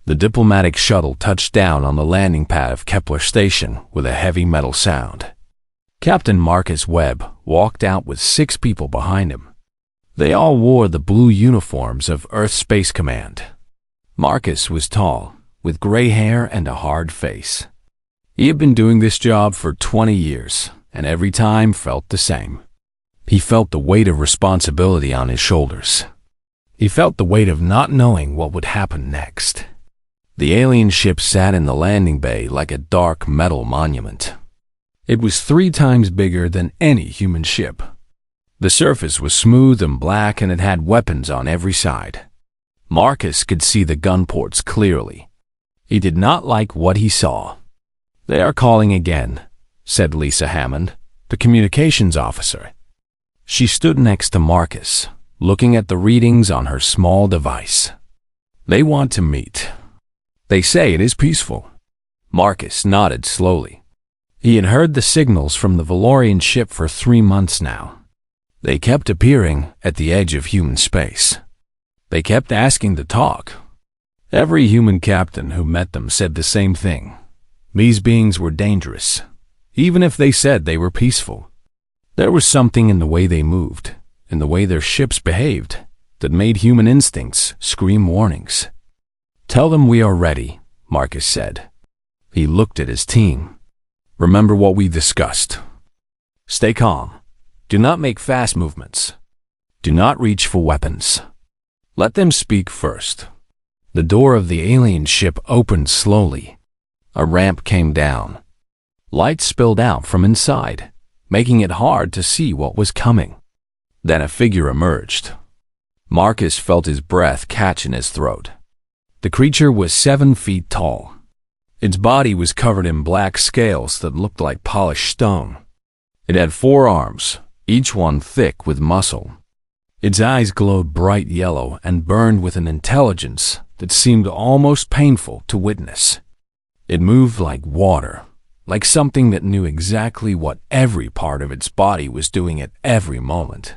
The diplomatic shuttle touched down on the landing pad of Kepler Station with a heavy metal sound. Captain Marcus Webb walked out with 6 people behind him. They all wore the blue uniforms of Earth Space Command. Marcus was tall, with gray hair and a hard face. He had been doing this job for 20 years, and every time felt the same. He felt the weight of responsibility on his shoulders. He felt the weight of not knowing what would happen next. The alien ship sat in the landing bay like a dark metal monument. It was 3 times bigger than any human ship. The surface was smooth and black, and it had weapons on every side. Marcus could see the gun ports clearly. He did not like what he saw. "They are calling again," said Lisa Hammond, the communications officer. She stood next to Marcus, looking at the readings on her small device. "They want to meet. They say it is peaceful." Marcus nodded slowly. He had heard the signals from the Valorian ship for 3 months now. They kept appearing at the edge of human space. They kept asking to talk. Every human captain who met them said the same thing. These beings were dangerous, even if they said they were peaceful. There was something in the way they moved, in the way their ships behaved, that made human instincts scream warnings. "Tell them we are ready," Marcus said. He looked at his team. "Remember what we discussed. Stay calm. Do not make fast movements. Do not reach for weapons. Let them speak first." The door of the alien ship opened slowly. A ramp came down. Light spilled out from inside, making it hard to see what was coming. Then a figure emerged. Marcus felt his breath catch in his throat. The creature was 7 feet tall. Its body was covered in black scales that looked like polished stone. It had 4 arms, each one thick with muscle. Its eyes glowed bright yellow and burned with an intelligence that seemed almost painful to witness. It moved like water, like something that knew exactly what every part of its body was doing at every moment.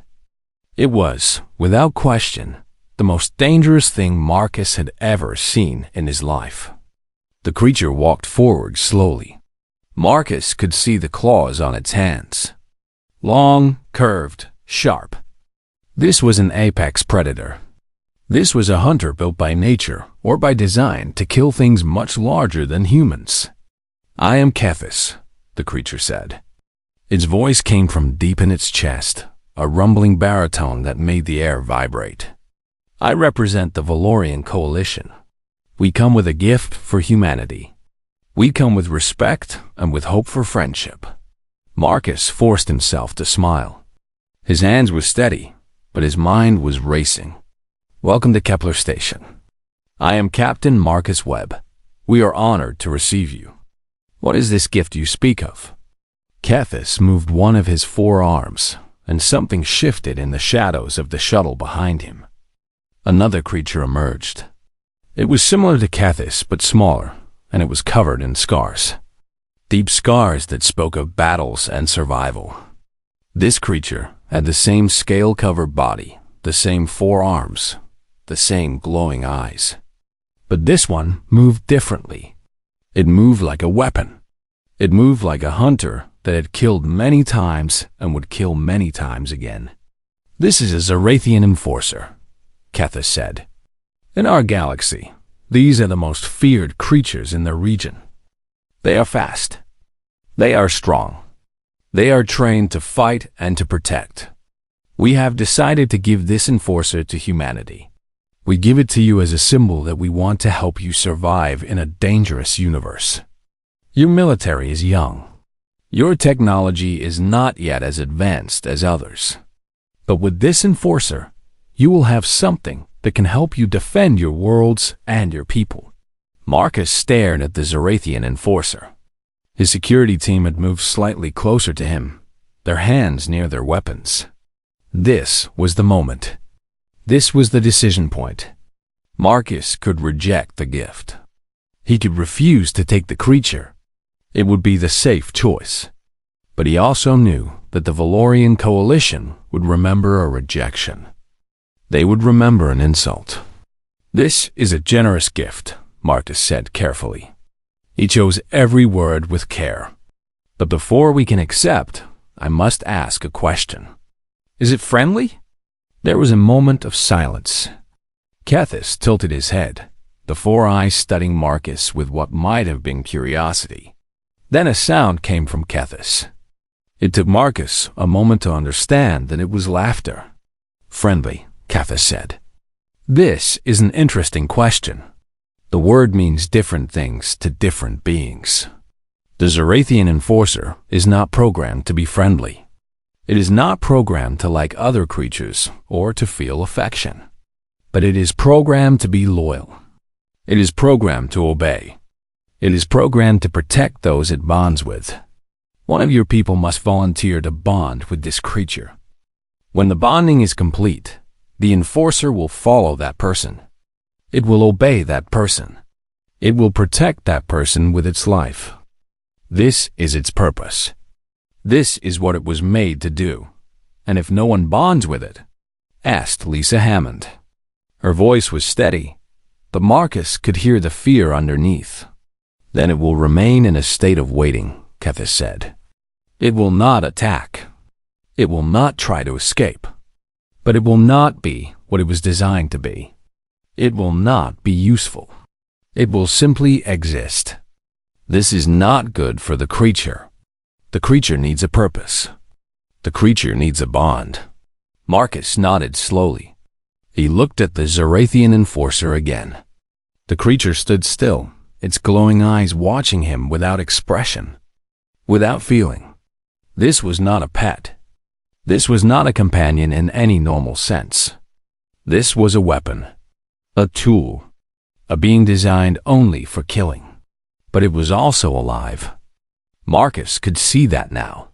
It was, without question, the most dangerous thing Marcus had ever seen in his life. The creature walked forward slowly. Marcus could see the claws on its hands. Long, curved, sharp. This was an apex predator. This was a hunter built by nature or by design to kill things much larger than humans. "I am Kethis," the creature said. Its voice came from deep in its chest, a rumbling baritone that made the air vibrate. "I represent the Valorian Coalition. We come with a gift for humanity. We come with respect and with hope for friendship." Marcus forced himself to smile. His hands were steady, but his mind was racing. "Welcome to Kepler Station. I am Captain Marcus Webb. We are honored to receive you. What is this gift you speak of?" Kethis moved one of his 4 arms, and something shifted in the shadows of the shuttle behind him. Another creature emerged. It was similar to Kethis, but smaller, and it was covered in scars. Deep scars that spoke of battles and survival. This creature had the same scale-covered body, the same 4 arms, the same glowing eyes. But this one moved differently. It moved like a weapon. It moved like a hunter that had killed many times and would kill many times again. "This is a Zarathian enforcer," Kethis said. "In our galaxy, these are the most feared creatures in the region. They are fast. They are strong. They are trained to fight and to protect. We have decided to give this enforcer to humanity. We give it to you as a symbol that we want to help you survive in a dangerous universe. Your military is young. Your technology is not yet as advanced as others. But with this enforcer, you will have something that can help you defend your worlds and your people." Marcus stared at the Zarathian enforcer. His security team had moved slightly closer to him, their hands near their weapons. This was the moment. This was the decision point. Marcus could reject the gift. He could refuse to take the creature. It would be the safe choice. But he also knew that the Valorian Coalition would remember a rejection. They would remember an insult. "This is a generous gift," Marcus said carefully. He chose every word with care. But before we can accept, I must ask a question. Is it friendly? There was a moment of silence. Kethis tilted his head, the four eyes studying Marcus with what might have been curiosity. Then a sound came from Kethis. It took Marcus a moment to understand that it was laughter. Friendly, Kethis said. This is an interesting question. The word means different things to different beings. The Zarathian enforcer is not programmed to be friendly. It is not programmed to like other creatures or to feel affection. But it is programmed to be loyal. It is programmed to obey. It is programmed to protect those it bonds with. One of your people must volunteer to bond with this creature. When the bonding is complete, the enforcer will follow that person. It will obey that person. It will protect that person with its life. This is its purpose. This is what it was made to do. And if no one bonds with it, asked Lisa Hammond. Her voice was steady, but Marcus could hear the fear underneath. Then it will remain in a state of waiting, Kethis said. It will not attack. It will not try to escape. But it will not be what it was designed to be. It will not be useful. It will simply exist. This is not good for the creature. The creature needs a purpose. The creature needs a bond. Marcus nodded slowly. He looked at the Zarathian enforcer again. The creature stood still, its glowing eyes watching him without expression, without feeling. This was not a pet. This was not a companion in any normal sense. This was a weapon, a tool, a being designed only for killing. But it was also alive. Marcus could see that now.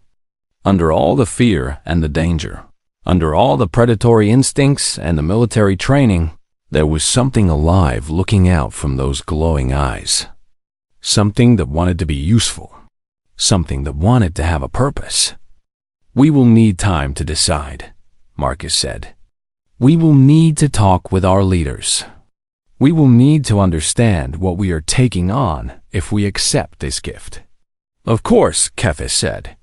Under all the fear and the danger, under all the predatory instincts and the military training, there was something alive looking out from those glowing eyes. Something that wanted to be useful. Something that wanted to have a purpose. We will need time to decide, Marcus said. We will need to talk with our leaders. We will need to understand what we are taking on if we accept this gift. Of course, Kethis said.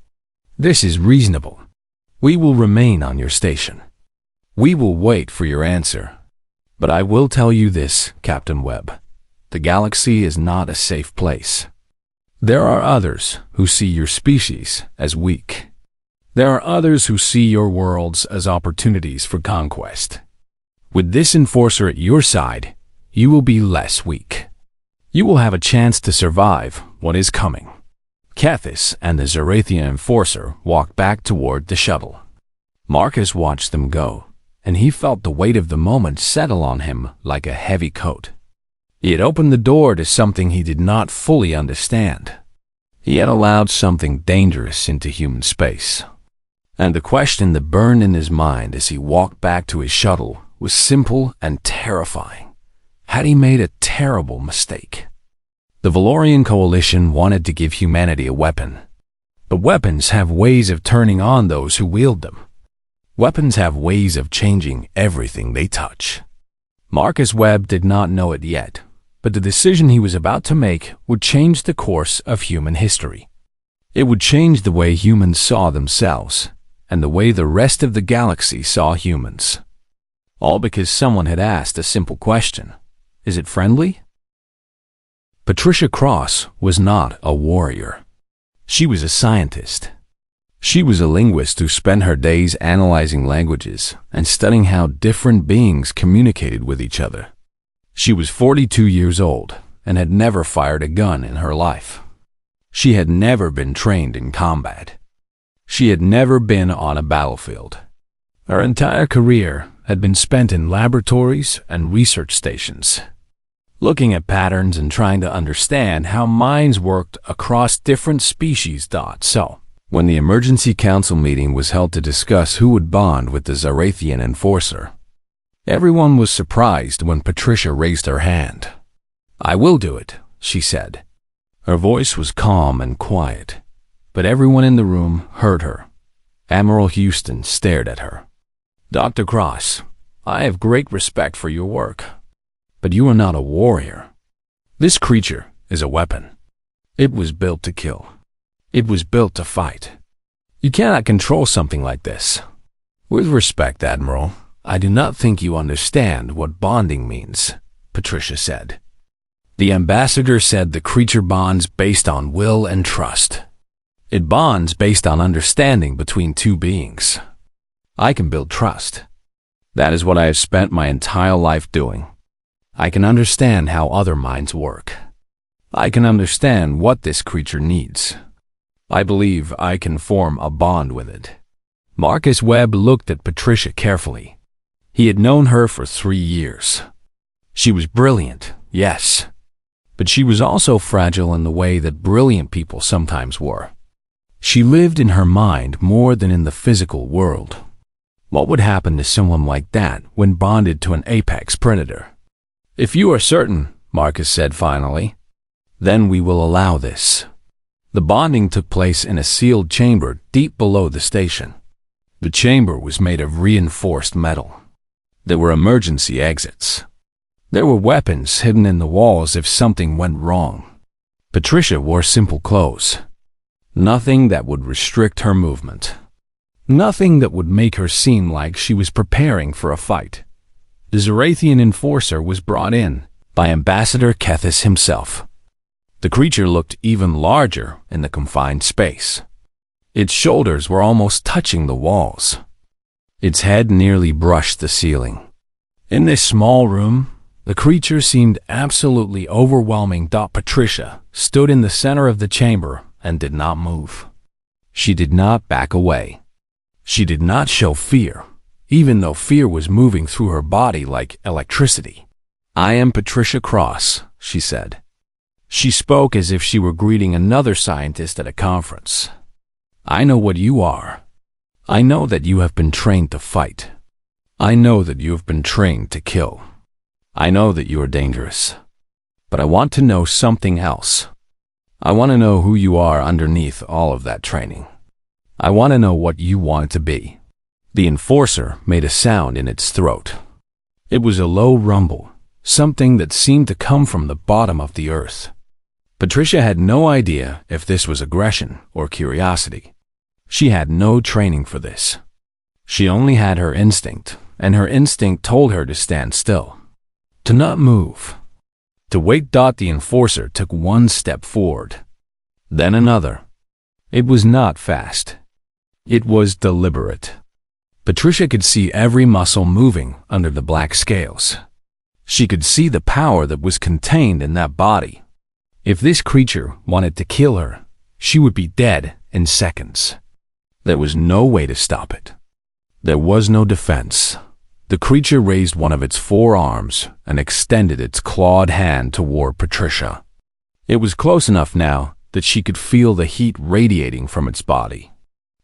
This is reasonable. We will remain on your station. We will wait for your answer. But I will tell you this, Captain Webb. The galaxy is not a safe place. There are others who see your species as weak. There are others who see your worlds as opportunities for conquest. With this enforcer at your side, you will be less weak. You will have a chance to survive what is coming. Kethis and the Zarathian enforcer walked back toward the shuttle. Marcus watched them go, and he felt the weight of the moment settle on him like a heavy coat. He had opened the door to something he did not fully understand. He had allowed something dangerous into human space. And the question that burned in his mind as he walked back to his shuttle was simple and terrifying. Had he made a terrible mistake? The Valorian Coalition wanted to give humanity a weapon. But weapons have ways of turning on those who wield them. Weapons have ways of changing everything they touch. Marcus Webb did not know it yet, but the decision he was about to make would change the course of human history. It would change the way humans saw themselves, and the way the rest of the galaxy saw humans. All because someone had asked a simple question. Is it friendly? Patricia Cross was not a warrior. She was a scientist. She was a linguist who spent her days analyzing languages and studying how different beings communicated with each other. She was 42 years old and had never fired a gun in her life. She had never been trained in combat. She had never been on a battlefield. Her entire career had been spent in laboratories and research stations, looking at patterns and trying to understand how minds worked across different species. So, when the emergency council meeting was held to discuss who would bond with the Zarathian enforcer, everyone was surprised when Patricia raised her hand. "I will do it," she said. Her voice was calm and quiet, but everyone in the room heard her. Admiral Houston stared at her. "Dr. Cross, I have great respect for your work, but you are not a warrior. This creature is a weapon. It was built to kill. It was built to fight. You cannot control something like this. With respect, Admiral, I do not think you understand what bonding means, Patricia said. The ambassador said the creature bonds based on will and trust. It bonds based on understanding between two beings. I can build trust. That is what I have spent my entire life doing. I can understand how other minds work. I can understand what this creature needs. I believe I can form a bond with it. Marcus Webb looked at Patricia carefully. He had known her for 3 years. She was brilliant, yes, but she was also fragile in the way that brilliant people sometimes were. She lived in her mind more than in the physical world. What would happen to someone like that when bonded to an apex predator? If you are certain, Marcus said finally, then we will allow this. The bonding took place in a sealed chamber deep below the station. The chamber was made of reinforced metal. There were emergency exits. There were weapons hidden in the walls if something went wrong. Patricia wore simple clothes. Nothing that would restrict her movement. Nothing that would make her seem like she was preparing for a fight. The Zarathian enforcer was brought in by Ambassador Kethis himself. The creature looked even larger in the confined space. Its shoulders were almost touching the walls. Its head nearly brushed the ceiling. In this small room, the creature seemed absolutely overwhelming. Patricia stood in the center of the chamber and did not move. She did not back away. She did not show fear, even though fear was moving through her body like electricity. I am Patricia Cross, she said. She spoke as if she were greeting another scientist at a conference. I know what you are. I know that you have been trained to fight. I know that you have been trained to kill. I know that you are dangerous. But I want to know something else. I want to know who you are underneath all of that training. I want to know what you want to be. The enforcer made a sound in its throat. It was a low rumble, something that seemed to come from the bottom of the earth. Patricia had no idea if this was aggression or curiosity. She had no training for this. She only had her instinct, and her instinct told her to stand still, to not move, to wait. The enforcer took one step forward, then another. It was not fast. It was deliberate. Patricia could see every muscle moving under the black scales. She could see the power that was contained in that body. If this creature wanted to kill her, she would be dead in seconds. There was no way to stop it. There was no defense. The creature raised one of its 4 arms and extended its clawed hand toward Patricia. It was close enough now that she could feel the heat radiating from its body.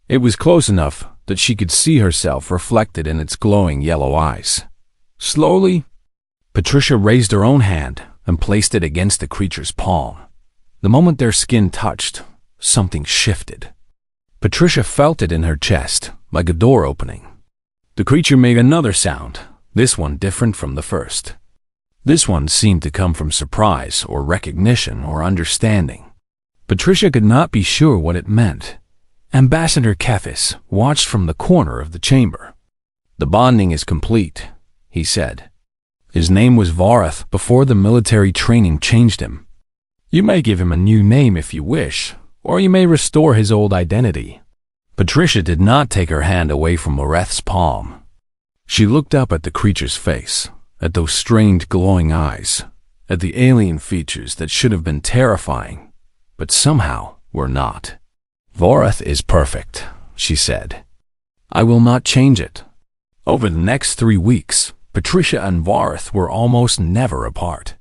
It was close enough that she could see herself reflected in its glowing yellow eyes. Slowly, Patricia raised her own hand and placed it against the creature's palm. The moment their skin touched, something shifted. Patricia felt it in her chest, like a door opening. The creature made another sound, this one different from the first. This one seemed to come from surprise or recognition or understanding. Patricia could not be sure what it meant. Ambassador Kethis watched from the corner of the chamber. The bonding is complete, he said. His name was Varath before the military training changed him. You may give him a new name if you wish, or you may restore his old identity. Patricia did not take her hand away from Vareth's palm. She looked up at the creature's face, at those strange glowing eyes, at the alien features that should have been terrifying, but somehow were not. Varath is perfect, she said. I will not change it. Over the next 3 weeks, Patricia and Varath were almost never apart.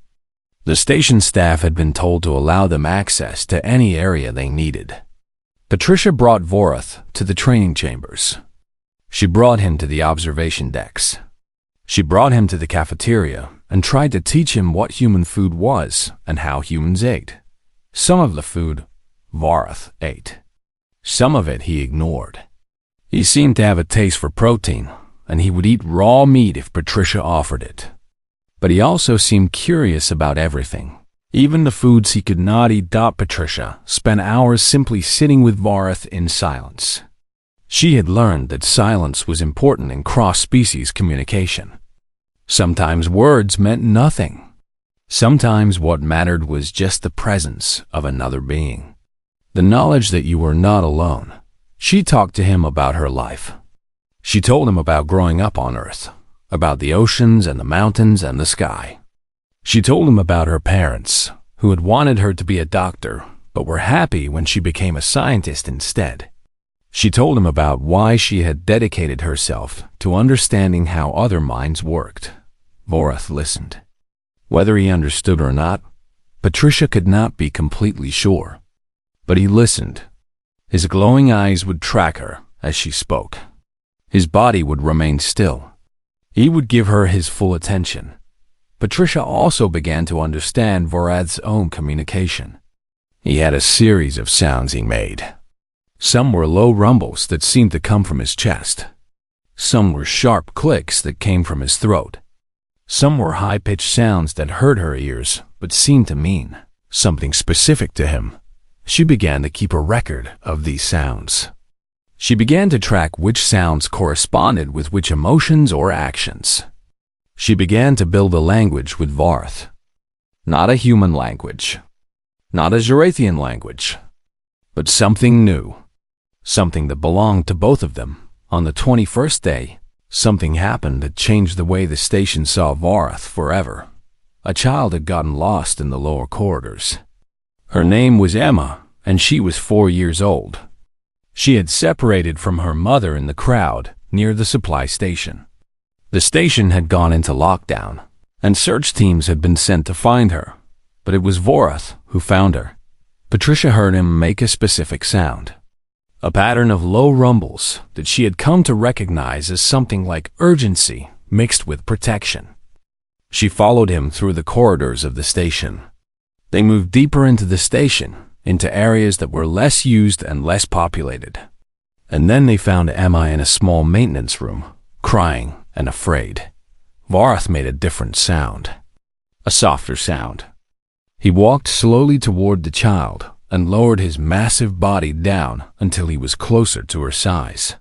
The station staff had been told to allow them access to any area they needed. Patricia brought Varath to the training chambers. She brought him to the observation decks. She brought him to the cafeteria and tried to teach him what human food was and how humans ate. Some of the food Varath ate. Some of it he ignored. He seemed to have a taste for protein, and he would eat raw meat if Patricia offered it. But he also seemed curious about everything. Even the foods he could not eat. Patricia spent hours simply sitting with Vorath in silence. She had learned that silence was important in cross-species communication. Sometimes words meant nothing. Sometimes what mattered was just the presence of another being. The knowledge that you were not alone. She talked to him about her life. She told him about growing up on Earth, about the oceans and the mountains and the sky. She told him about her parents, who had wanted her to be a doctor, but were happy when she became a scientist instead. She told him about why she had dedicated herself to understanding how other minds worked. Vorath listened. Whether he understood or not, Patricia could not be completely sure. But he listened. His glowing eyes would track her as she spoke. His body would remain still. He would give her his full attention. Patricia also began to understand Vorath's own communication. He had a series of sounds he made. Some were low rumbles that seemed to come from his chest. Some were sharp clicks that came from his throat. Some were high-pitched sounds that hurt her ears but seemed to mean something specific to him. She began to keep a record of these sounds. She began to track which sounds corresponded with which emotions or actions. She began to build a language with Vorath. Not a human language. Not a Zarathian language. But something new. Something that belonged to both of them. On the 21st day, something happened that changed the way the station saw Vorath forever. A child had gotten lost in the lower corridors. Her name was Emma, and she was 4 years old. She had separated from her mother in the crowd near the supply station. The station had gone into lockdown, and search teams had been sent to find her, but it was Vorath who found her. Patricia heard him make a specific sound. A pattern of low rumbles that she had come to recognize as something like urgency mixed with protection. She followed him through the corridors of the station. They moved deeper into the station, into areas that were less used and less populated. And then they found Emma in a small maintenance room, crying and afraid. Vorath made a different sound. A softer sound. He walked slowly toward the child and lowered his massive body down until he was closer to her size.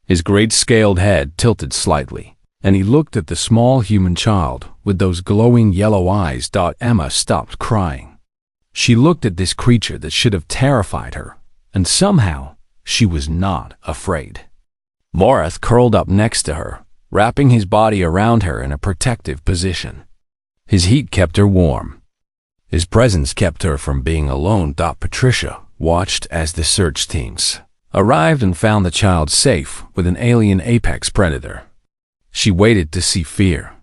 His great scaled head tilted slightly, and he looked at the small human child with those glowing yellow eyes. Emma stopped crying. She looked at this creature that should have terrified her, and somehow she was not afraid. Vorath curled up next to her, wrapping his body around her in a protective position. His heat kept her warm. His presence kept her from being alone. Patricia watched as the search teams arrived and found the child safe with an alien apex predator. She waited to see fear.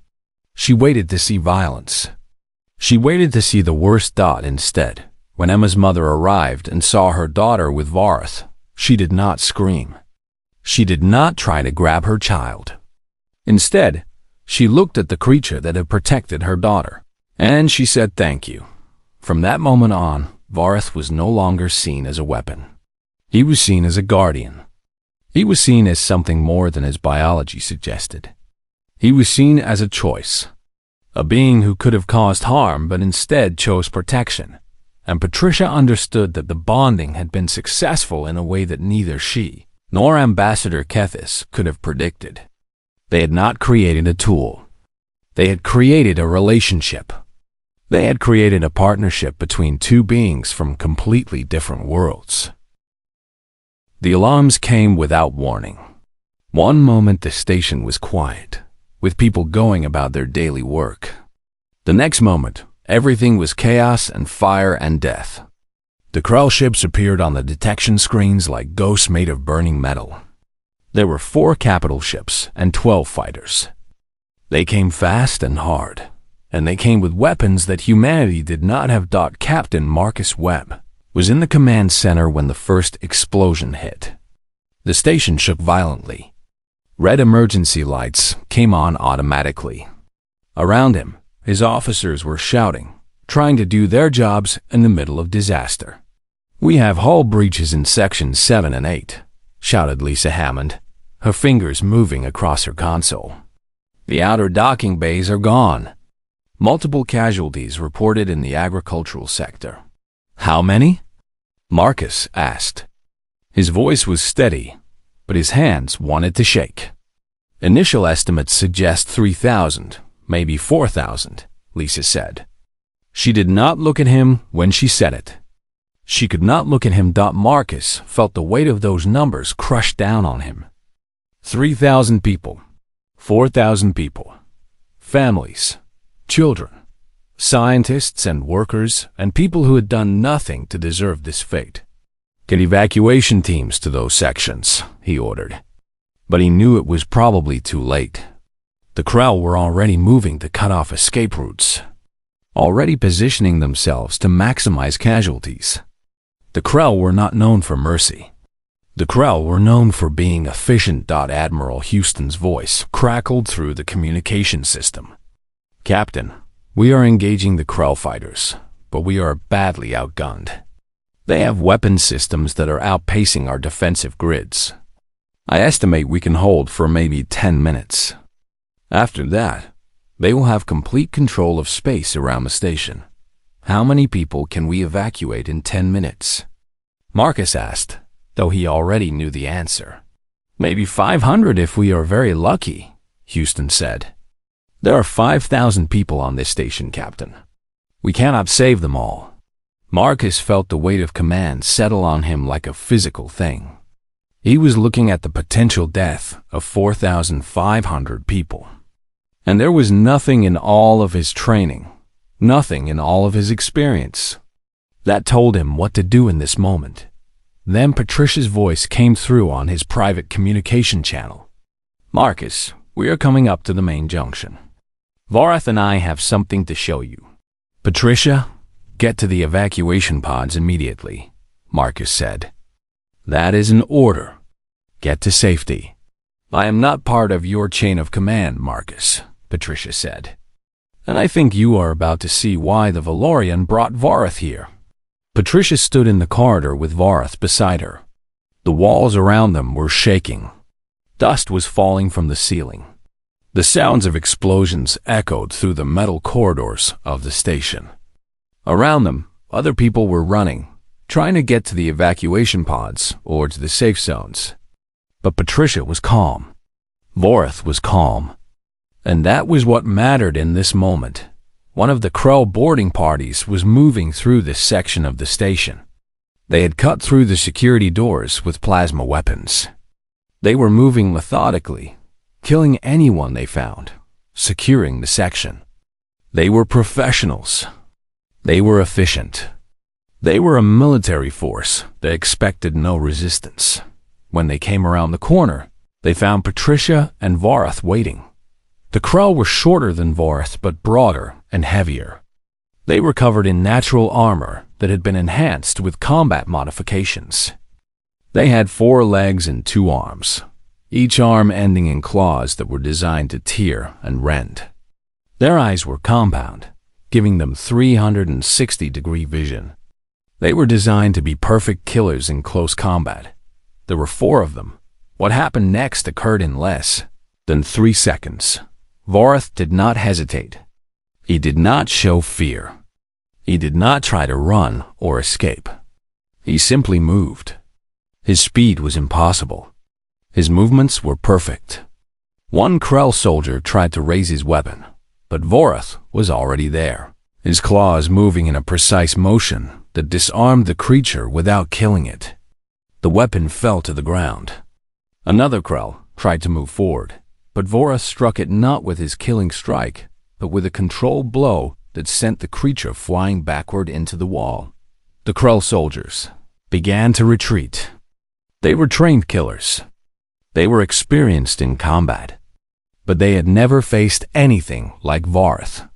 She waited to see violence. She waited to see the worst. Instead, when Emma's mother arrived and saw her daughter with Vorath, she did not scream. She did not try to grab her child. Instead, she looked at the creature that had protected her daughter, and she said thank you. From that moment on, Vorath was no longer seen as a weapon. He was seen as a guardian. He was seen as something more than his biology suggested. He was seen as a choice. A being who could have caused harm but instead chose protection. And Patricia understood that the bonding had been successful in a way that neither she nor Ambassador Kethis could have predicted. They had not created a tool. They had created a relationship. They had created a partnership between two beings from completely different worlds. The alarms came without warning. One moment the station was quiet, with people going about their daily work. The next moment, everything was chaos and fire and death. The Krell ships appeared on the detection screens like ghosts made of burning metal. There were 4 capital ships and 12 fighters. They came fast and hard, and they came with weapons that humanity did not have. Captain Marcus Webb was in the command center when the first explosion hit. The station shook violently. Red emergency lights came on automatically. Around him, his officers were shouting, trying to do their jobs in the middle of disaster. "We have hull breaches in sections 7 and 8, shouted Lisa Hammond, her fingers moving across her console. "The outer docking bays are gone." Multiple casualties reported in the agricultural sector. How many? Marcus asked. His voice was steady, but his hands wanted to shake. Initial estimates suggest 3,000, maybe 4,000, Lisa said. She did not look at him when she said it. She could not look at him. Marcus felt the weight of those numbers crush down on him. 3,000 people, 4,000 people, families, children, scientists and workers, and people who had done nothing to deserve this fate. Get evacuation teams to those sections, he ordered. But he knew it was probably too late. The Krell were already moving to cut off escape routes, already positioning themselves to maximize casualties. The Krell were not known for mercy. The Krell were known for being efficient. Admiral Houston's voice crackled through the communication system. Captain, we are engaging the Krell fighters, but we are badly outgunned. They have weapon systems that are outpacing our defensive grids. I estimate we can hold for maybe 10 minutes. After that, they will have complete control of space around the station. How many people can we evacuate in 10 minutes? Marcus asked, though he already knew the answer. Maybe 500 if we are very lucky, Houston said. There are 5,000 people on this station, Captain. We cannot save them all. Marcus felt the weight of command settle on him like a physical thing. He was looking at the potential death of 4,500 people. And there was nothing in all of his training, nothing in all of his experience, that told him what to do in this moment. Then Patricia's voice came through on his private communication channel. Marcus, we are coming up to the main junction. Vorath and I have something to show you. Patricia, get to the evacuation pods immediately, Marcus said. That is an order. Get to safety. I am not part of your chain of command, Marcus, Patricia said. And I think you are about to see why the Valorian brought Vorath here. Patricia stood in the corridor with Vorath beside her. The walls around them were shaking. Dust was falling from the ceiling. The sounds of explosions echoed through the metal corridors of the station. Around them, other people were running, trying to get to the evacuation pods or to the safe zones. But Patricia was calm. Vorath was calm. And that was what mattered in this moment. One of the Krell boarding parties was moving through this section of the station. They had cut through the security doors with plasma weapons. They were moving methodically, killing anyone they found, securing the section. They were professionals. They were efficient. They were a military force that expected no resistance. When they came around the corner, they found Patricia and Vorath waiting. The Krell were shorter than Vorath, but broader and heavier. They were covered in natural armor that had been enhanced with combat modifications. They had 4 legs and 2 arms, each arm ending in claws that were designed to tear and rend. Their eyes were compound, giving them 360-degree vision. They were designed to be perfect killers in close combat. There were 4 of them. What happened next occurred in less than 3 seconds. Vorath did not hesitate. He did not show fear. He did not try to run or escape. He simply moved. His speed was impossible. His movements were perfect. One Krell soldier tried to raise his weapon, but Vorath was already there, his claws moving in a precise motion that disarmed the creature without killing it. The weapon fell to the ground. Another Krell tried to move forward, but Vorath struck it not with his killing strike, but with a controlled blow that sent the creature flying backward into the wall. The Krell soldiers began to retreat. They were trained killers. They were experienced in combat. But they had never faced anything like Vorath.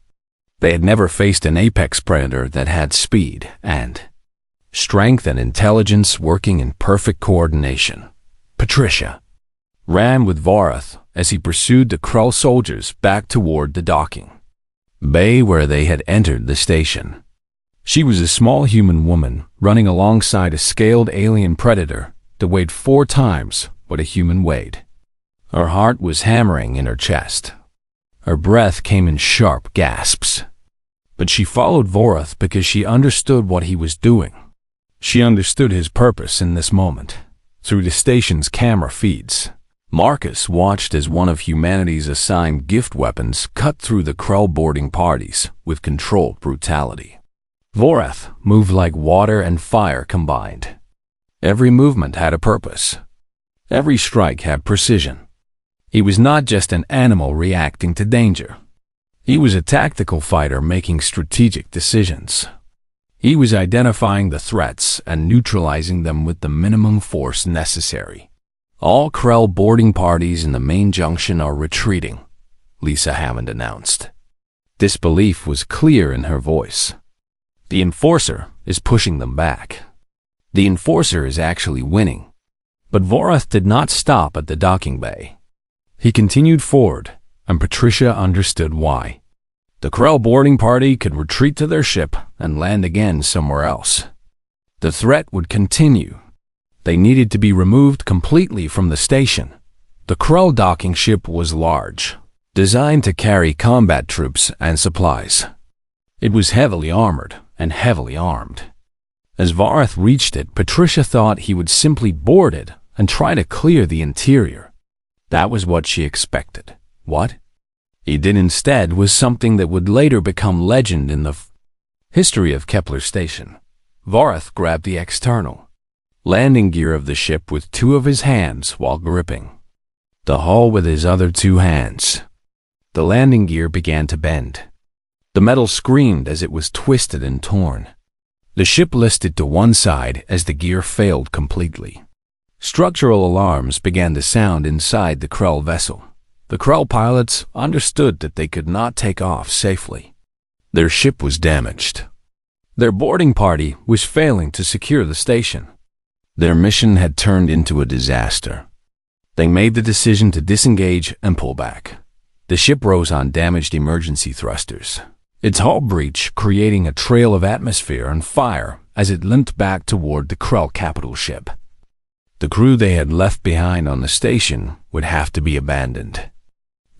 They had never faced an apex predator that had speed and strength and intelligence working in perfect coordination. Patricia ran with Vorath as he pursued the Krell soldiers back toward the docking bay where they had entered the station. She was a small human woman running alongside a scaled alien predator that weighed 4 times what a human weighed. Her heart was hammering in her chest. Her breath came in sharp gasps. But she followed Vorath because she understood what he was doing. She understood his purpose in this moment. Through the station's camera feeds, Marcus watched as one of humanity's assigned gift weapons cut through the Krell boarding parties with controlled brutality. Vorath moved like water and fire combined. Every movement had a purpose. Every strike had precision. He was not just an animal reacting to danger. He was a tactical fighter making strategic decisions. He was identifying the threats and neutralizing them with the minimum force necessary. All Krell boarding parties in the main junction are retreating, Lisa Hammond announced. Disbelief was clear in her voice. The Enforcer is pushing them back. The Enforcer is actually winning. But Vorath did not stop at the docking bay. He continued forward, and Patricia understood why. The Krell boarding party could retreat to their ship and land again somewhere else. The threat would continue. They needed to be removed completely from the station. The Krell docking ship was large, designed to carry combat troops and supplies. It was heavily armored and heavily armed. As Vorath reached it, Patricia thought he would simply board it and try to clear the interior. That was what she expected. What he did instead was something that would later become legend in the history of Kepler Station. Vorath grabbed the external landing gear of the ship with two of his hands while gripping the hull with his other two hands. The landing gear began to bend. The metal screamed as it was twisted and torn. The ship listed to one side as the gear failed completely. Structural alarms began to sound inside the Krell vessel. The Krell pilots understood that they could not take off safely. Their ship was damaged. Their boarding party was failing to secure the station. Their mission had turned into a disaster. They made the decision to disengage and pull back. The ship rose on damaged emergency thrusters, its hull breach creating a trail of atmosphere and fire as it limped back toward the Krell capital ship. The crew they had left behind on the station would have to be abandoned.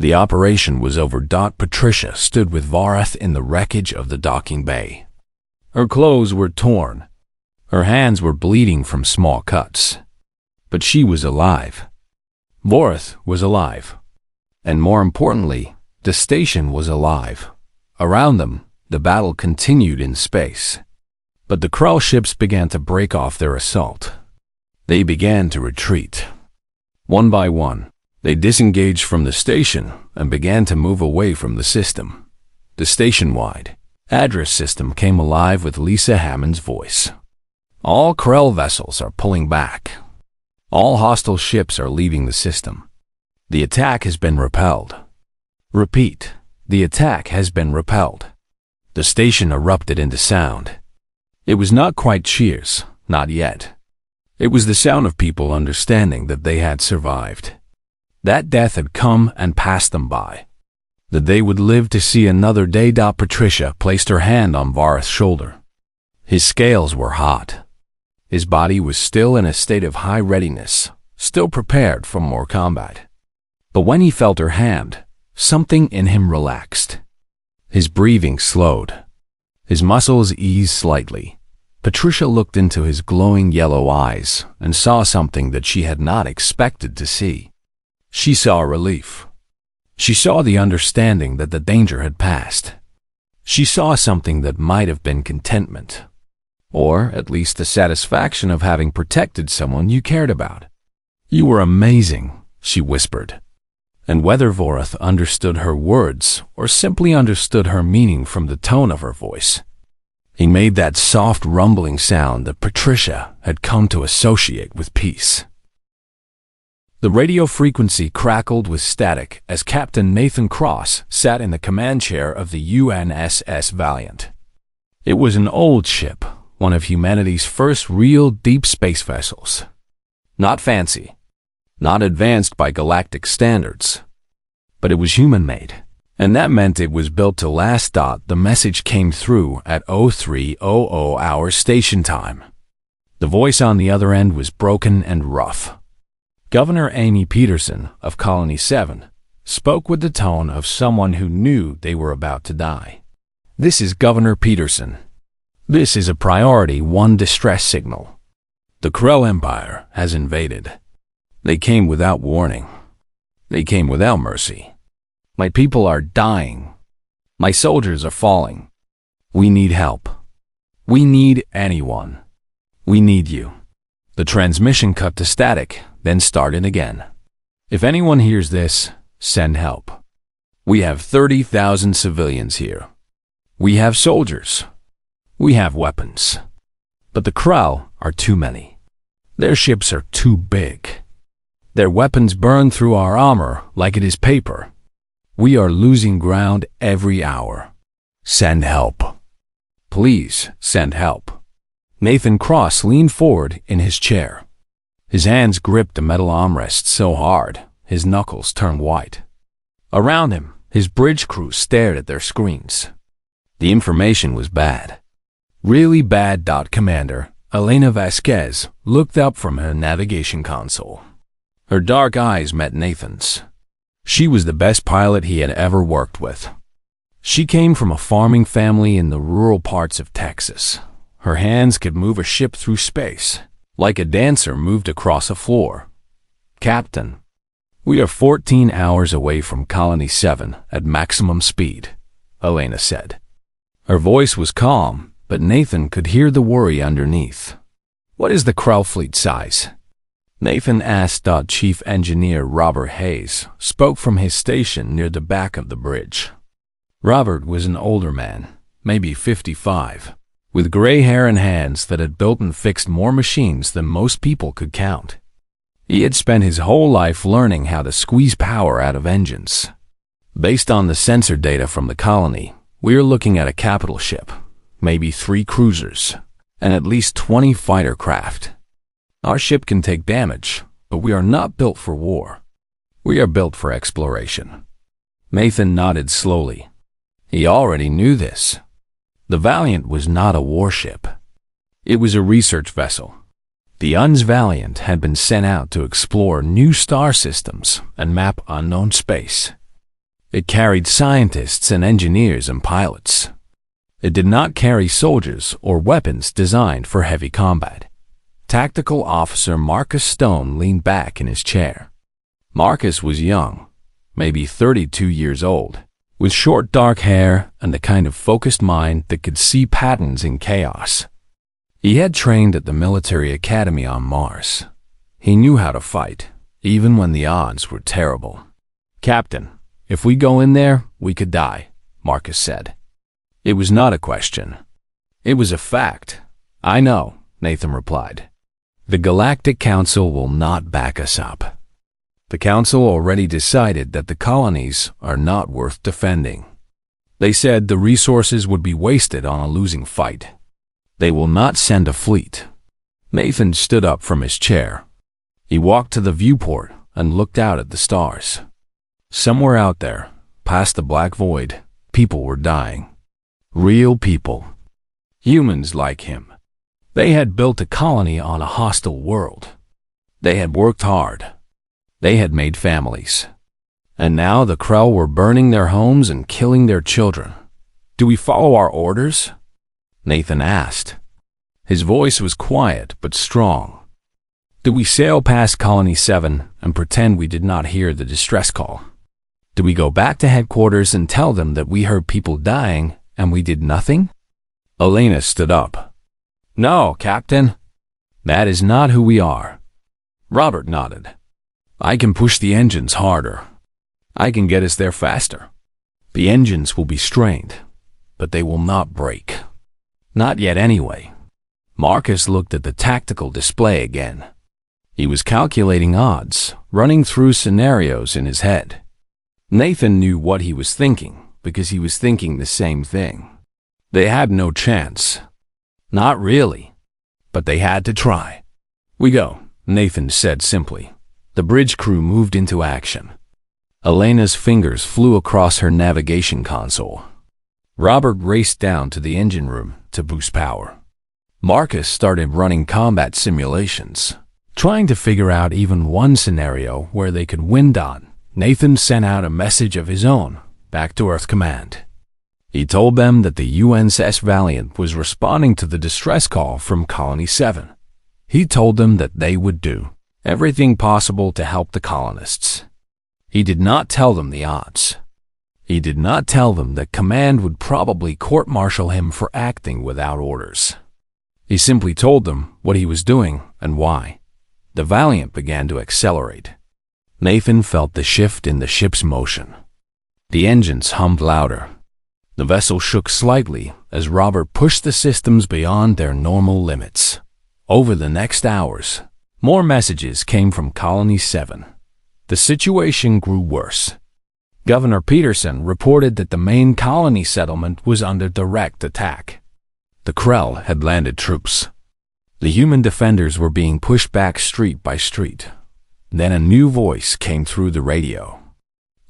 The operation was over. Patricia stood with Vorath in the wreckage of the docking bay. Her clothes were torn. Her hands were bleeding from small cuts. But she was alive. Vorath was alive. And more importantly, the station was alive. Around them, the battle continued in space. But the Krell ships began to break off their assault. They began to retreat. One by one, they disengaged from the station and began to move away from the system. The station-wide address system came alive with Lisa Hammond's voice. All Krell vessels are pulling back. All hostile ships are leaving the system. The attack has been repelled. Repeat, the attack has been repelled. The station erupted into sound. It was not quite cheers, not yet. It was the sound of people understanding that they had survived. That death had come and passed them by. That they would live to see another day. Patricia placed her hand on Vorath's shoulder. His scales were hot. His body was still in a state of high readiness, still prepared for more combat. But when he felt her hand, something in him relaxed. His breathing slowed. His muscles eased slightly. Patricia looked into his glowing yellow eyes and saw something that she had not expected to see. She saw relief. She saw the understanding that the danger had passed. She saw something that might have been contentment, or at least the satisfaction of having protected someone you cared about. "You were amazing," she whispered. And whether Vorath understood her words or simply understood her meaning from the tone of her voice, he made that soft rumbling sound that Patricia had come to associate with peace. The radio frequency crackled with static as Captain Nathan Cross sat in the command chair of the UNSS Valiant. It was an old ship, one of humanity's first real deep space vessels. Not fancy, not advanced by galactic standards, but it was human-made. And that meant it was built to last. The message came through at 0300 hour station time. The voice on the other end was broken and rough. Governor Amy Peterson of Colony 7 spoke with the tone of someone who knew they were about to die. This is Governor Peterson. This is a Priority 1 distress signal. The Krell Empire has invaded. They came without warning. They came without mercy. My people are dying. My soldiers are falling. We need help. We need anyone. We need you. The transmission cut to static, then started again. If anyone hears this, send help. We have 30,000 civilians here. We have soldiers. We have weapons. But the Krell are too many. Their ships are too big. Their weapons burn through our armor like it is paper. We are losing ground every hour. Send help. Please send help. Nathan Cross leaned forward in his chair. His hands gripped the metal armrest so hard, his knuckles turned white. Around him, his bridge crew stared at their screens. The information was bad. Really bad. Commander Elena Vasquez looked up from her navigation console. Her dark eyes met Nathan's. She was the best pilot he had ever worked with. She came from a farming family in the rural parts of Texas. Her hands could move a ship through space, like a dancer moved across a floor. Captain, we are 14 hours away from Colony 7 at maximum speed, Elena said. Her voice was calm, but Nathan could hear the worry underneath. What is the Krell fleet size? Nathan asked. Chief Engineer Robert Hayes spoke from his station near the back of the bridge. Robert was an older man, maybe 55, with gray hair and hands that had built and fixed more machines than most people could count. He had spent his whole life learning how to squeeze power out of engines. Based on the sensor data from the colony, we are looking at a capital ship, maybe 3 cruisers, and at least 20 fighter craft. Our ship can take damage, but we are not built for war. We are built for exploration. Nathan nodded slowly. He already knew this. The Valiant was not a warship. It was a research vessel. The UN's Valiant had been sent out to explore new star systems and map unknown space. It carried scientists and engineers and pilots. It did not carry soldiers or weapons designed for heavy combat. Tactical Officer Marcus Stone leaned back in his chair. Marcus was young, maybe 32 years old, with short dark hair and the kind of focused mind that could see patterns in chaos. He had trained at the military academy on Mars. He knew how to fight, even when the odds were terrible. Captain, if we go in there, we could die, Marcus said. It was not a question. It was a fact. I know, Nathan replied. The Galactic Council will not back us up. The Council already decided that the colonies are not worth defending. They said the resources would be wasted on a losing fight. They will not send a fleet. Nathan stood up from his chair. He walked to the viewport and looked out at the stars. Somewhere out there, past the black void, people were dying. Real people. Humans like him. They had built a colony on a hostile world. They had worked hard. They had made families. And now the Krell were burning their homes and killing their children. Do we follow our orders? Nathan asked. His voice was quiet but strong. Do we sail past Colony 7 and pretend we did not hear the distress call? Do we go back to headquarters and tell them that we heard people dying and we did nothing? Elena stood up. No, Captain. That is not who we are. Robert nodded. I can push the engines harder. I can get us there faster. The engines will be strained, but they will not break. Not yet anyway. Marcus looked at the tactical display again. He was calculating odds, running through scenarios in his head. Nathan knew what he was thinking because he was thinking the same thing. They had no chance. Not really. But they had to try. We go, Nathan said simply. The bridge crew moved into action. Elena's fingers flew across her navigation console. Robert raced down to the engine room to boost power. Marcus started running combat simulations, trying to figure out even one scenario where they could win on. Nathan sent out a message of his own back to Earth Command. He told them that the USS Valiant was responding to the distress call from Colony 7. He told them that they would do everything possible to help the colonists. He did not tell them the odds. He did not tell them that command would probably court-martial him for acting without orders. He simply told them what he was doing and why. The Valiant began to accelerate. Nathan felt the shift in the ship's motion. The engines hummed louder. The vessel shook slightly as Robert pushed the systems beyond their normal limits. Over the next hours, more messages came from Colony 7. The situation grew worse. Governor Peterson reported that the main colony settlement was under direct attack. The Krell had landed troops. The human defenders were being pushed back street by street. Then a new voice came through the radio.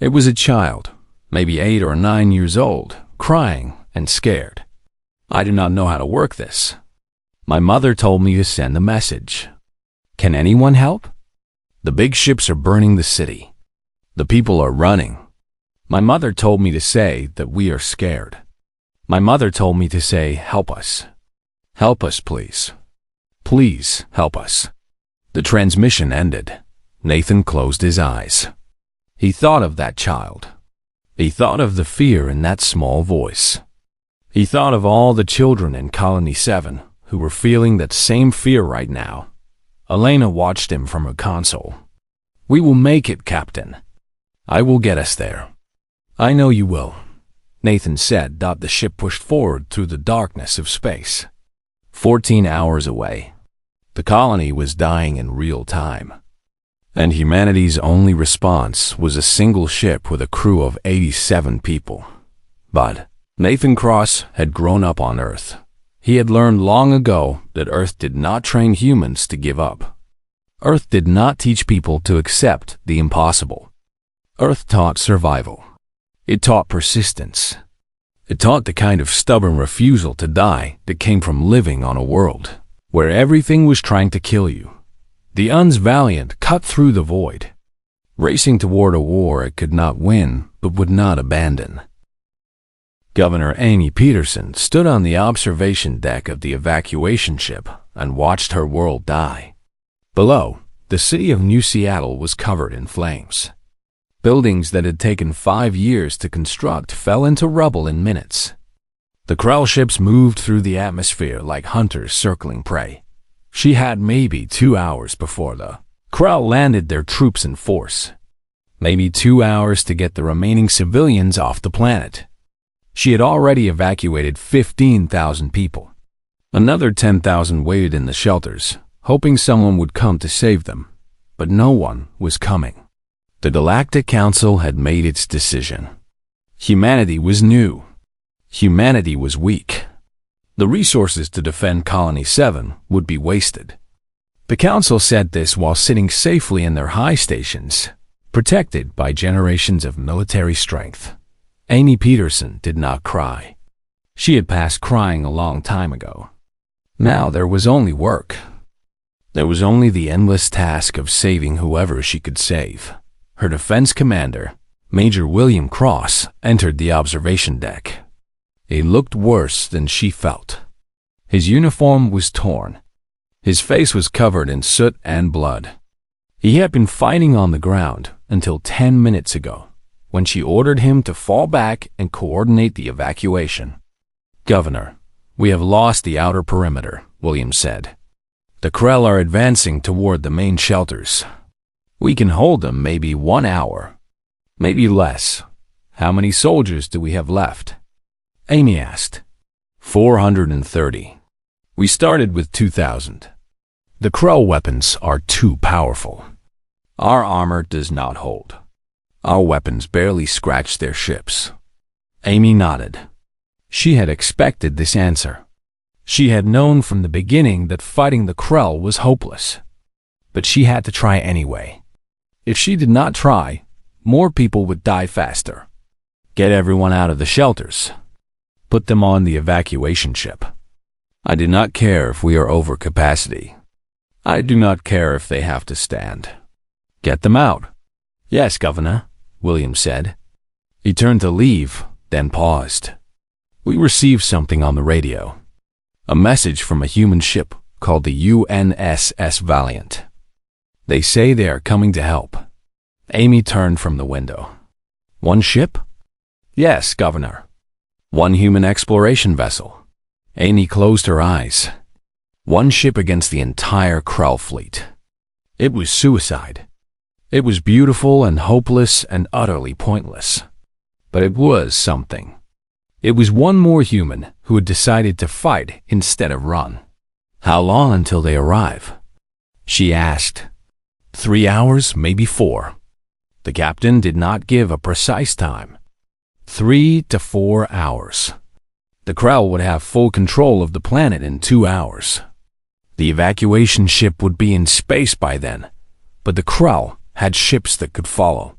It was a child, maybe 8 or 9 years old, crying and scared. "I do not know how to work this. My mother told me to send a message. Can anyone help? The big ships are burning the city. The people are running. My mother told me to say that we are scared. My mother told me to say, help us. Help us, please. Please help us." The transmission ended. Nathan closed his eyes. He thought of that child. He thought of the fear in that small voice. He thought of all the children in Colony 7 who were feeling that same fear right now. Elena watched him from her console. "We will make it, Captain. I will get us there." "I know you will," Nathan said. The ship pushed forward through the darkness of space. 14 hours away. The colony was dying in real time. And humanity's only response was a single ship with a crew of 87 people. But Nathan Cross had grown up on Earth. He had learned long ago that Earth did not train humans to give up. Earth did not teach people to accept the impossible. Earth taught survival. It taught persistence. It taught the kind of stubborn refusal to die that came from living on a world where everything was trying to kill you. The UN's Valiant cut through the void, racing toward a war it could not win but would not abandon. Governor Amy Peterson stood on the observation deck of the evacuation ship and watched her world die. Below, the city of New Seattle was covered in flames. Buildings that had taken 5 years to construct fell into rubble in minutes. The Krell ships moved through the atmosphere like hunters circling prey. She had maybe 2 hours before the Krell landed their troops in force. Maybe 2 hours to get the remaining civilians off the planet. She had already evacuated 15,000 people. Another 10,000 waited in the shelters, hoping someone would come to save them. But no one was coming. The Galactic Council had made its decision. Humanity was new. Humanity was weak. The resources to defend Colony 7 would be wasted. The Council said this while sitting safely in their high stations, protected by generations of military strength. Amy Peterson did not cry. She had passed crying a long time ago. Now there was only work. There was only the endless task of saving whoever she could save. Her defense commander, Major William Cross, entered the observation deck. He looked worse than she felt. His uniform was torn. His face was covered in soot and blood. He had been fighting on the ground until 10 minutes ago, when she ordered him to fall back and coordinate the evacuation. "Governor, we have lost the outer perimeter," William said. "The Krell are advancing toward the main shelters. We can hold them maybe 1 hour, maybe less. How many soldiers do we have left?" Amy asked. 430. "We started with 2,000. The Krell weapons are too powerful. Our armor does not hold. Our weapons barely scratch their ships." Amy nodded. She had expected this answer. She had known from the beginning that fighting the Krell was hopeless. But she had to try anyway. If she did not try, more people would die faster. Get everyone out of the shelters. Put them on the evacuation ship. I do not care if we are over capacity. I do not care if they have to stand. Get them out. "Yes, Governor," William said. He turned to leave, then paused. We received something on the radio. A message from a human ship called the UNSS Valiant. They say they are coming to help. Amy turned from the window. One ship? Yes, Governor. One human exploration vessel. Amy closed her eyes. One ship against the entire Krell fleet. It was suicide. It was beautiful and hopeless and utterly pointless. But it was something. It was one more human who had decided to fight instead of run. How long until they arrive? She asked. 3 hours, maybe 4. The captain did not give a precise time. 3 to 4 hours. The Krell would have full control of the planet in 2 hours. The evacuation ship would be in space by then, but the Krell had ships that could follow.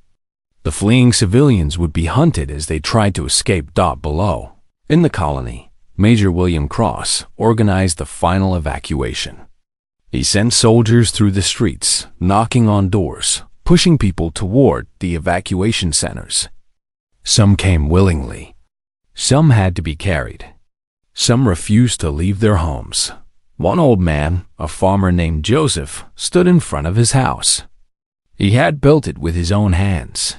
The fleeing civilians would be hunted as they tried to escape. Below, in the colony, Major William Cross organized the final evacuation. He sent soldiers through the streets, knocking on doors, pushing people toward the evacuation centers. Some came willingly. Some had to be carried. Some refused to leave their homes. One old man, a farmer named Joseph, stood in front of his house. He had built it with his own hands.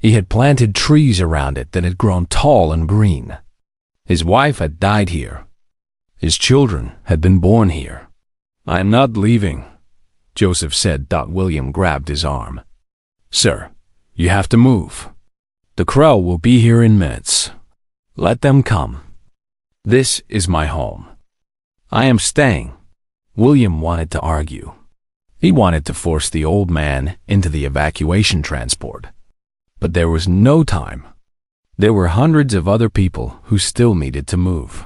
He had planted trees around it that had grown tall and green. His wife had died here. His children had been born here. "I am not leaving," Joseph said. William grabbed his arm. "Sir, you have to move. The Krell will be here in minutes. Let them come. This is my home. I am staying." William wanted to argue. He wanted to force the old man into the evacuation transport. But there was no time. There were hundreds of other people who still needed to move.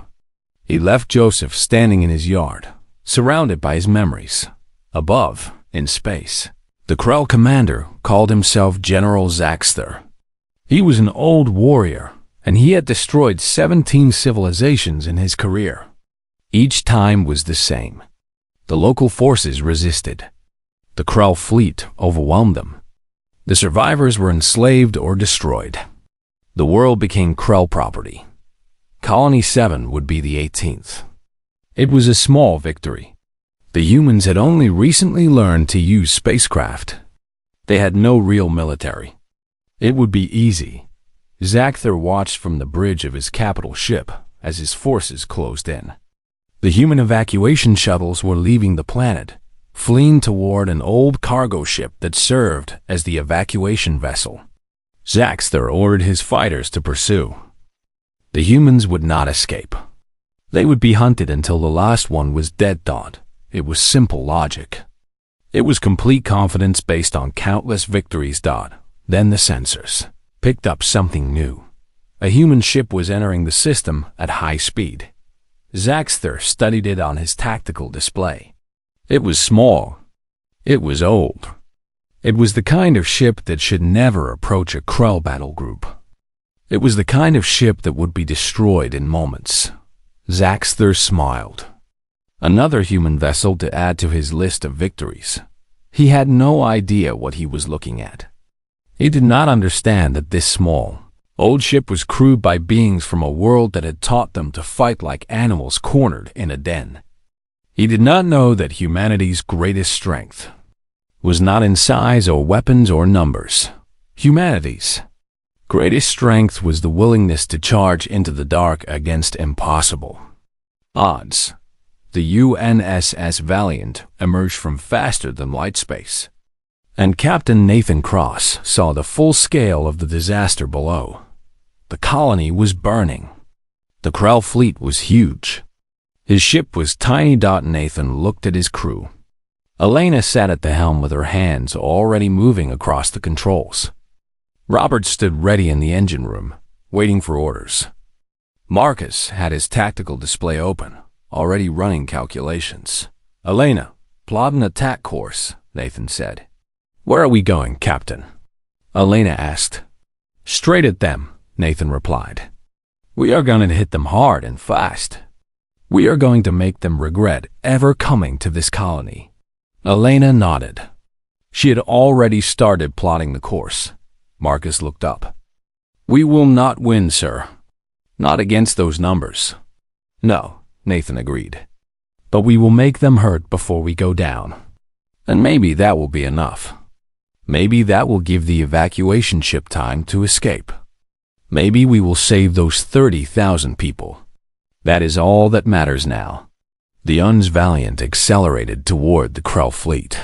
He left Joseph standing in his yard, surrounded by his memories. Above, in space, the Krell commander called himself General Zaxter. He was an old warrior, and he had destroyed 17 civilizations in his career. Each time was the same. The local forces resisted. The Krell fleet overwhelmed them. The survivors were enslaved or destroyed. The world became Krell property. Colony 7 would be the 18th. It was a small victory. The humans had only recently learned to use spacecraft. They had no real military. It would be easy. Zaxter watched from the bridge of his capital ship as his forces closed in. The human evacuation shuttles were leaving the planet, fleeing toward an old cargo ship that served as the evacuation vessel. Zaxter ordered his fighters to pursue. The humans would not escape. They would be hunted until the last one was dead. It was simple logic. It was complete confidence based on countless victories. Then the sensors picked up something new. A human ship was entering the system at high speed. Zaxter studied it on his tactical display. It was small. It was old. It was the kind of ship that should never approach a Krell battle group. It was the kind of ship that would be destroyed in moments. Zaxter smiled. Another human vessel to add to his list of victories. He had no idea what he was looking at. He did not understand that this small, old ship was crewed by beings from a world that had taught them to fight like animals cornered in a den. He did not know that humanity's greatest strength was not in size or weapons or numbers. Humanity's greatest strength was the willingness to charge into the dark against impossible odds. The UNSS Valiant emerged from faster-than-light space, and Captain Nathan Cross saw the full scale of the disaster below. The colony was burning. The Krell fleet was huge. His ship was tiny. Nathan looked at his crew. Elena sat at the helm with her hands already moving across the controls. Robert stood ready in the engine room, waiting for orders. Marcus had his tactical display open, already running calculations. "Elena, plot an attack course," Nathan said. "Where are we going, Captain?" Elena asked. "Straight at them," Nathan replied. "We are going to hit them hard and fast. We are going to make them regret ever coming to this colony." Elena nodded. She had already started plotting the course. Marcus looked up. "We will not win, sir." Not against those numbers. No, Nathan agreed. But we will make them hurt before we go down. And maybe that will be enough. Maybe that will give the evacuation ship time to escape. Maybe we will save those 30,000 people. That is all that matters now. The Uns Valiant accelerated toward the Krell fleet.